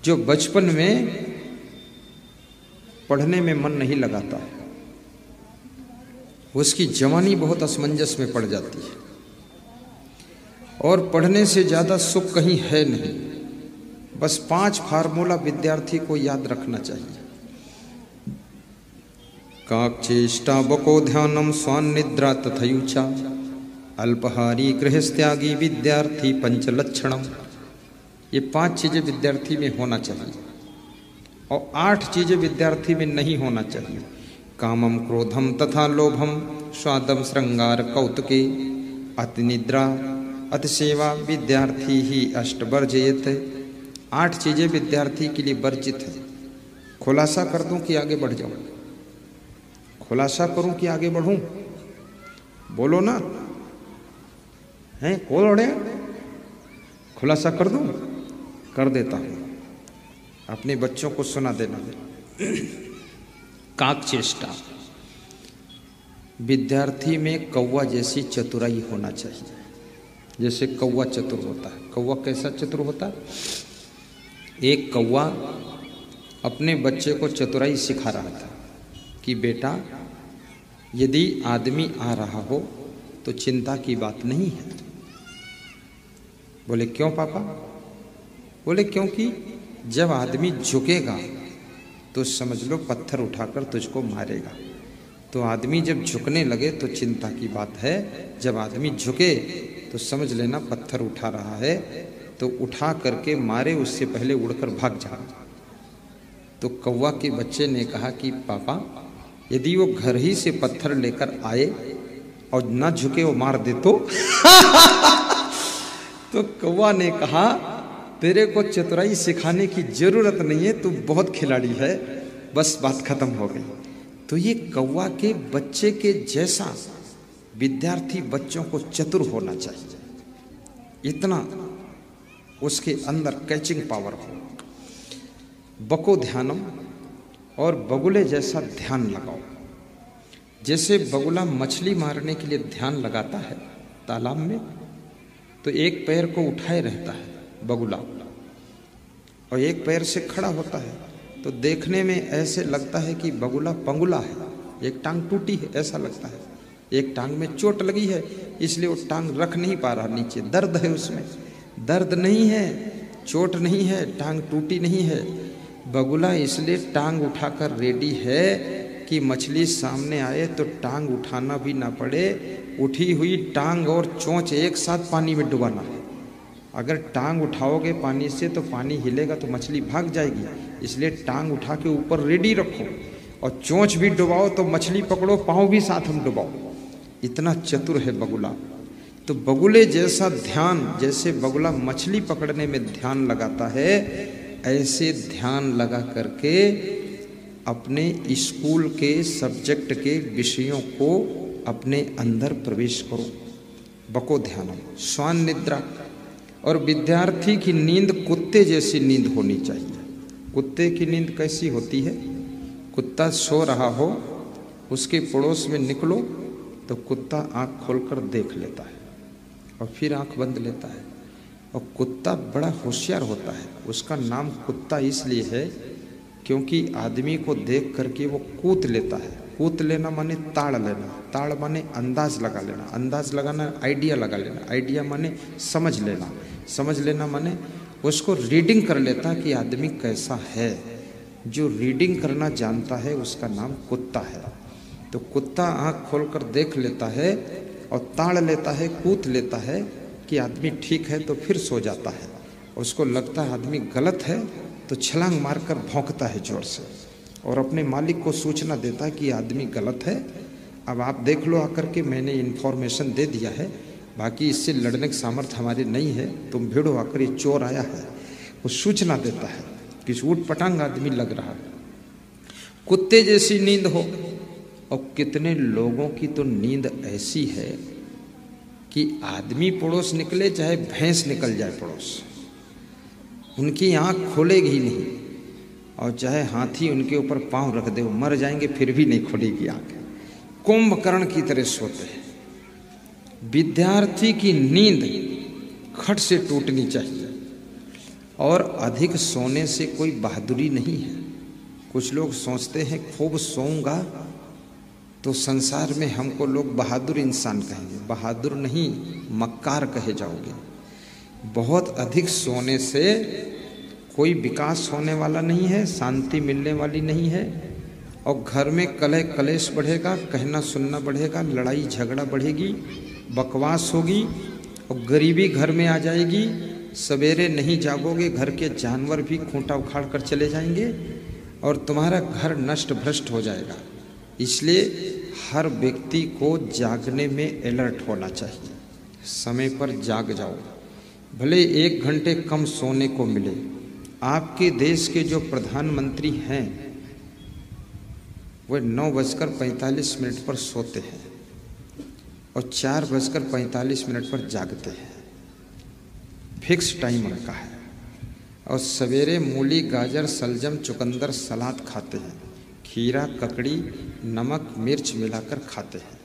जो बचपन में पढ़ने में मन नहीं लगाता है, उसकी जवानी बहुत असमंजस में पड़ जाती है। और पढ़ने से ज़्यादा सुख कहीं है नहीं। बस 5 फार्मूला विद्यार्थी को याद रखना चाहिए। काकचेष्टा बको ध्यानम स्वान्निद्रा तथयुचा अल्पहारी गृहस्त्यागी विद्यार्थी पंचलक्षणम। ये 5 चीज़ें विद्यार्थी में होना चाहिए और 8 चीज़ें विद्यार्थी में नहीं होना चाहिए। कामम क्रोधम तथा लोभम स्वादम श्रृंगार कौतुके अतिनिद्रा अतिसेवा विद्यार्थी ही अष्टवर्जयत। 8 चीज़ें विद्यार्थी के लिए वर्जित है। खुलासा कर दूं कि आगे बढ़ जाऊं? खुलासा करूं कि आगे बढ़ूं? बोलो ना, हैं? बोलो, खुलासा कर दूं? कर देता हूं। अपने बच्चों को सुना देना। काकचेष्टा, विद्यार्थी में कौवा जैसी चतुराई होना चाहिए। जैसे कौवा चतुर होता है। कौवा कैसा चतुर होता है? एक कौवा अपने बच्चे को चतुराई सिखा रहा था कि बेटा, यदि आदमी आ रहा हो तो चिंता की बात नहीं है। बोले क्यों पापा? बोले क्योंकि जब आदमी झुकेगा तो समझ लो पत्थर उठाकर तुझको मारेगा। तो आदमी जब झुकने लगे तो चिंता की बात है। जब आदमी झुके तो समझ लेना पत्थर उठा रहा है, तो उठा करके मारे उससे पहले उड़कर भाग जा। तो कौवा के बच्चे ने कहा कि पापा, यदि वो घर ही से पत्थर लेकर आए और ना झुके वो मार दे तो तो कौवा ने कहा तेरे को चतुराई सिखाने की जरूरत नहीं है, तू बहुत खिलाड़ी है, बस बात खत्म हो गई। तो ये कौवा के बच्चे के जैसा विद्यार्थी बच्चों को चतुर होना चाहिए। इतना उसके अंदर कैचिंग पावर हो। बको ध्यानम, और बगुले जैसा ध्यान लगाओ। जैसे बगुला मछली मारने के लिए ध्यान लगाता है तालाब में, तो एक पैर को उठाए रहता है बगुला और एक पैर से खड़ा होता है, तो देखने में ऐसे लगता है कि बगुला पंगुला है, एक टांग टूटी है ऐसा लगता है। एक टांग में चोट लगी है इसलिए वो टांग रख नहीं पा रहा नीचे, दर्द है उसमें। दर्द नहीं है, चोट नहीं है, टांग टूटी नहीं है। बगुला इसलिए टांग उठाकर रेडी है कि मछली सामने आए तो टांग उठाना भी ना पड़े। उठी हुई टांग और चोंच एक साथ पानी में डुबाना है। अगर टांग उठाओगे पानी से तो पानी हिलेगा तो मछली भाग जाएगी, इसलिए टांग उठा के ऊपर रेडी रखो और चोंच भी डुबाओ तो मछली पकड़ो, पाँव भी साथ में डुबाओ। इतना चतुर है बगुला। तो बगुले जैसा ध्यान, जैसे बगुला मछली पकड़ने में ध्यान लगाता है, ऐसे ध्यान लगा करके अपने स्कूल के सब्जेक्ट के विषयों को अपने अंदर प्रवेश करो। बको ध्यानम स्वान निद्रा, और विद्यार्थी की नींद कुत्ते जैसी नींद होनी चाहिए। कुत्ते की नींद कैसी होती है? कुत्ता सो रहा हो, उसके पड़ोस में निकलो तो कुत्ता आँख खोलकर देख लेता है और फिर आँख बंद लेता है। और कुत्ता बड़ा होशियार होता है। उसका नाम कुत्ता इसलिए है क्योंकि आदमी को देख करके वो कूद लेता है। कूद लेना माने ताड़ लेना, ताड़ माने अंदाज लगा लेना, अंदाज लगाना आइडिया लगा लेना, आइडिया माने समझ लेना, समझ लेना माने उसको रीडिंग कर लेता कि आदमी कैसा है। जो रीडिंग करना जानता है उसका नाम कुत्ता है। तो कुत्ता आँख खोलकर देख लेता है और ताड़ लेता है, कूद लेता है कि आदमी ठीक है, तो फिर सो जाता है। उसको लगता है आदमी गलत है तो छलांग मारकर भौंकता है जोर से और अपने मालिक को सूचना देता है कि आदमी गलत है, अब आप देख लो आकर के, मैंने इन्फॉर्मेशन दे दिया है, बाकी इससे लड़ने की सामर्थ्य हमारी नहीं है, तुम भिड़ो आकर, ये चोर आया है। वो सूचना देता है कि ऊट पटांग आदमी लग रहा है। कुत्ते जैसी नींद हो। और कितने लोगों की तो नींद ऐसी है कि आदमी पड़ोस निकले चाहे भैंस निकल जाए पड़ोस, उनकी आँख खोलेगी ही नहीं, और चाहे हाथी उनके ऊपर पांव रख दे वो मर जाएंगे फिर भी नहीं खोलेगी आँख। कुंभकर्ण की तरह सोते हैं। विद्यार्थी की नींद खट से टूटनी चाहिए। और अधिक सोने से कोई बहादुरी नहीं है। कुछ लोग सोचते हैं खूब सोऊंगा तो संसार में हमको लोग बहादुर इंसान कहेंगे। बहादुर नहीं, मक्कार कहे जाओगे। बहुत अधिक सोने से कोई विकास होने वाला नहीं है, शांति मिलने वाली नहीं है, और घर में कलह कलेश बढ़ेगा, कहना सुनना बढ़ेगा, लड़ाई झगड़ा बढ़ेगी, बकवास होगी, और गरीबी घर में आ जाएगी। सवेरे नहीं जागोगे, घर के जानवर भी खूंटा उखाड़ कर चले जाएंगे और तुम्हारा घर नष्ट भ्रष्ट हो जाएगा। इसलिए हर व्यक्ति को जागने में अलर्ट होना चाहिए। समय पर जाग जाओ, भले 1 घंटे कम सोने को मिले। आपके देश के जो प्रधानमंत्री हैं वह 9:45 पर सोते हैं और 4:45 पर जागते हैं। फिक्स टाइम रखा है। और सवेरे मूली, गाजर, सलजम, चुकंदर, सलाद खाते हैं। खीरा, ककड़ी, नमक, मिर्च मिलाकर खाते हैं।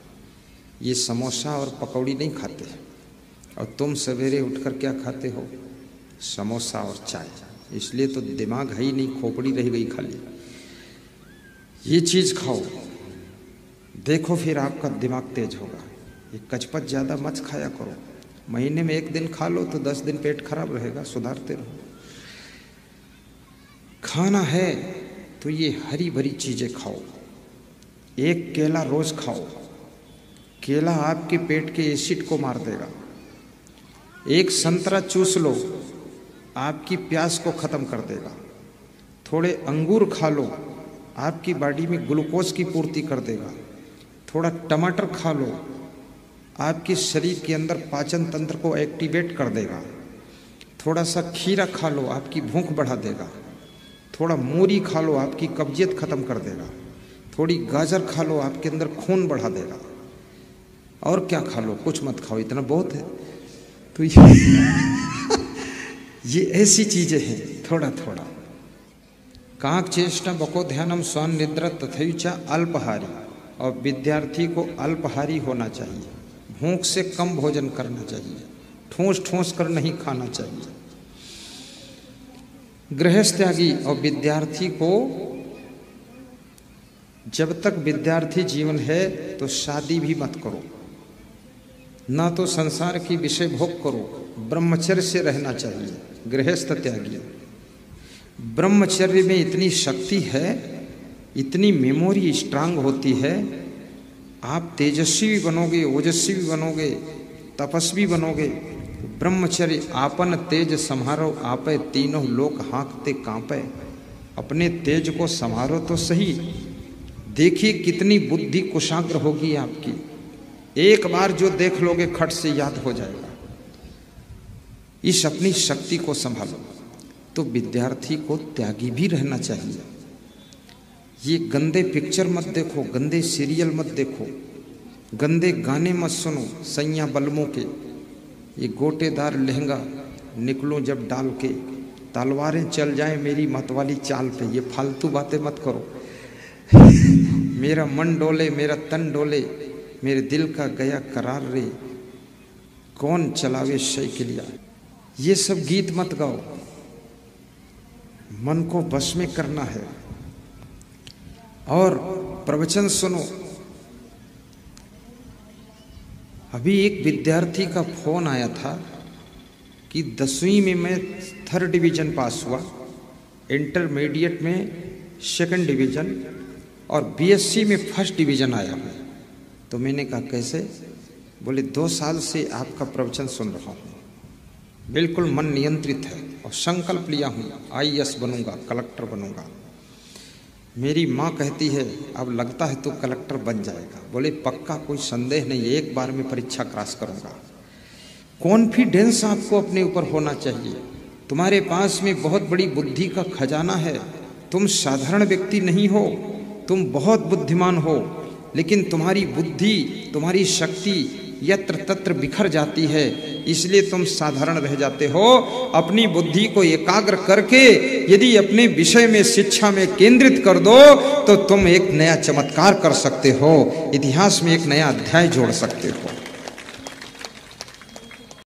ये समोसा और पकौड़ी नहीं खाते हैं। और तुम सवेरे उठकर क्या खाते हो? समोसा और चाय। इसलिए तो दिमाग है ही नहीं, खोपड़ी रह गई खाली। ये चीज़ खाओ, देखो फिर आपका दिमाग तेज होगा। ये कचपच ज़्यादा मत खाया करो। महीने में 1 दिन खा लो तो 10 दिन पेट खराब रहेगा, सुधारते रहो। खाना है तो ये हरी भरी चीज़ें खाओ। 1 केला रोज खाओ। केला आपके पेट के एसिड को मार देगा। 1 संतरा चूस लो, आपकी प्यास को ख़त्म कर देगा। थोड़े अंगूर खा लो, आपकी बॉडी में ग्लूकोज की पूर्ति कर देगा। थोड़ा टमाटर खा लो, आपके शरीर के अंदर पाचन तंत्र को एक्टिवेट कर देगा। थोड़ा सा खीरा खा लो, आपकी भूख बढ़ा देगा। थोड़ा मूरी खा लो, आपकी कब्जियत ख़त्म कर देगा। थोड़ी गाजर खा लो, आपके अंदर खून बढ़ा देगा। और क्या खा लो? कुछ मत खाओ, इतना बहुत है। तो ये ऐसी चीज़ें हैं। थोड़ा थोड़ा काक चेष्टा बको ध्यानम स्वान निद्रा तथैचा अल्पहारी। और विद्यार्थी को अल्पहारी होना चाहिए। भूख से कम भोजन करना चाहिए। ठूस ठूस कर नहीं खाना चाहिए। गृहस्थ त्यागी और विद्यार्थी को, जब तक विद्यार्थी जीवन है तो शादी भी मत करो, ना तो संसार की विषय भोग करो। ब्रह्मचर्य से रहना चाहिए। गृहस्थ त्यागी। ब्रह्मचर्य में इतनी शक्ति है, इतनी मेमोरी स्ट्रांग होती है। आप तेजस्वी भी बनोगे, ओजस्वी भी बनोगे, तपस्वी बनोगे। ब्रह्मचर्य आपन तेज संहारो आपे, तीनों लोक हाँकते कांपे। अपने तेज को संहारो तो सही। देखिए कितनी बुद्धि कुशाग्र होगी आपकी। एक बार जो देख लोगे खट से याद हो जाएगा। इस अपनी शक्ति को संभालो। तो विद्यार्थी को त्यागी भी रहना चाहिए। ये गंदे पिक्चर मत देखो, गंदे सीरियल मत देखो, गंदे गाने मत सुनो सैया बलमों के। ये गोटेदार लहंगा निकलो जब डाल के, तलवारें चल जाएं मेरी मतवाली चाल पे। ये फालतू बातें मत करो। मेरा मन डोले, मेरा तन डोले, मेरे दिल का गया करार रे, कौन चलावे साइकिलिया। ये सब गीत मत गाओ। मन को बस में करना है। और प्रवचन सुनो। अभी एक विद्यार्थी का फोन आया था कि 10वीं में मैं 3rd डिवीज़न पास हुआ, इंटरमीडिएट में 2nd डिवीज़न और बीएससी में 1st डिवीज़न आया हूँ। तो मैंने कहा कैसे? बोले 2 साल से आपका प्रवचन सुन रहा हूँ, बिल्कुल मन नियंत्रित है और संकल्प लिया हूँ आईएएस बनूंगा, कलेक्टर बनूंगा। मेरी माँ कहती है अब लगता है तो कलेक्टर बन जाएगा। बोले पक्का, कोई संदेह नहीं, एक बार में परीक्षा क्रॉस करूंगा। कॉन्फिडेंस आपको अपने ऊपर होना चाहिए। तुम्हारे पास में बहुत बड़ी बुद्धि का खजाना है। तुम साधारण व्यक्ति नहीं हो, तुम बहुत बुद्धिमान हो। लेकिन तुम्हारी बुद्धि, तुम्हारी शक्ति यत्र तत्र बिखर जाती है, इसलिए तुम साधारण रह जाते हो। अपनी बुद्धि को एकाग्र करके यदि अपने विषय में, शिक्षा में केंद्रित कर दो तो तुम एक नया चमत्कार कर सकते हो, इतिहास में एक नया अध्याय जोड़ सकते हो।